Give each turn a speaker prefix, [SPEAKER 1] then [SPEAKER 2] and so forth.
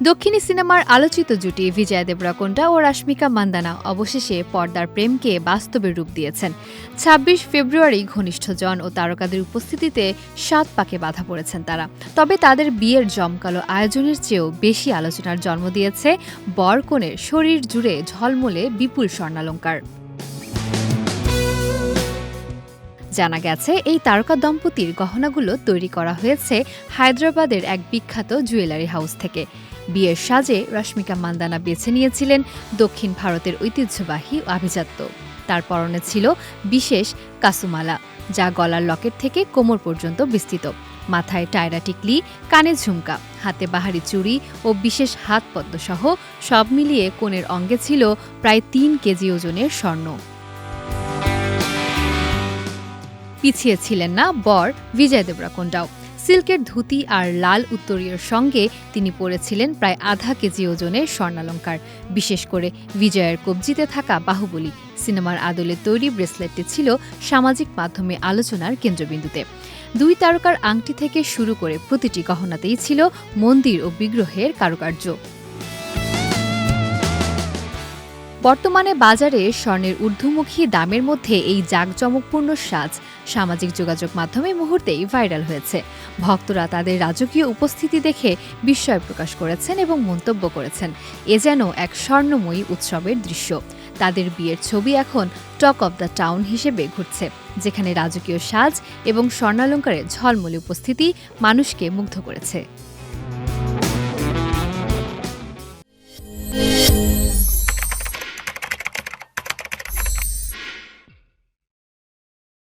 [SPEAKER 1] দক্ষিণী সিনেমার আলোচিত জুটি বিজয় দেবরকোন্ডা ও রাশমিকা মান্দানা অবশেষে পর্দার প্রেমকে বাস্তবে রূপ দিয়েছেন। ২৬ ফেব্রুয়ারি ঘনিষ্ঠজন ও তারকাদের উপস্থিতিতে ৭ পাকে বাধা পড়েছেন তারা। তবে তাদের বিয়ের জমকালো আয়োজনের চেয়েও বেশি আলোচনার জন্ম দিয়েছে বর কনের শরীর জুড়ে ঝলমলে বিপুল স্বর্ণালংকার। জানা গেছে, এই তারকা দম্পতির গহনাগুলো তৈরি করা হয়েছে হায়দ্রাবাদের এক বিখ্যাত জুয়েলারি হাউস থেকে। বিয়ের সাজে রাশমিকা মান্দানা বেছে নিয়েছিলেন দক্ষিণ ভারতের ঐতিহ্যবাহী আভিজাত্য। তার পরনে ছিল বিশেষ কাসুমালা, যা গলার লকেট থেকে কোমর পর্যন্ত বিস্তৃত। মাথায় টায়রা টিকলি, কানে ঝুমকা, হাতে বাহারি চুড়ি ও বিশেষ হাত পদ্মসহ সব মিলিয়ে কনের অঙ্গে ছিল প্রায় ৩ কেজি ওজনের স্বর্ণ। পিছিয়ে ছিলেন না বর বিজয় দেবরকোন্ডাও। সিল্কের ধুতি আর লাল উত্তরীয়ের সঙ্গে তিনি পরেছিলেন প্রায় আধা কেজি ওজনের স্বর্ণালংকার। বিশেষ করে বিজয়ের কবজিতে থাকা বাহুবলী সিনেমার আদলে তৈরি ব্রেসলেটটি ছিল সামাজিক মাধ্যমে আলোচনার কেন্দ্রবিন্দুতে। ২ তারকার আংটি থেকে শুরু করে প্রতিটি গহনাতেই ছিল মন্দির ও বিগ্রহের কারুকার্য। বর্তমানে বাজারে স্বর্ণের ঊর্ধ্বমুখী দামের মধ্যে এই জাঁকজমকপূর্ণ সাজ সামাজিক যোগাযোগ মাধ্যমে মুহূর্তেই ভাইরাল হয়েছে। ভক্তরা তাদের রাজকীয় উপস্থিতি দেখে বিস্ময় প্রকাশ করেছেন এবং মন্তব্য করেছেন, এ যেন এক স্বর্ণময়ী উৎসবের দৃশ্য। তাদের বিয়ের ছবি এখন টক অব দ্য টাউন হিসেবে ঘুরছে, যেখানে রাজকীয় সাজ এবং স্বর্ণালংকারের ঝলমলে উপস্থিতি মানুষকে মুগ্ধ করেছে।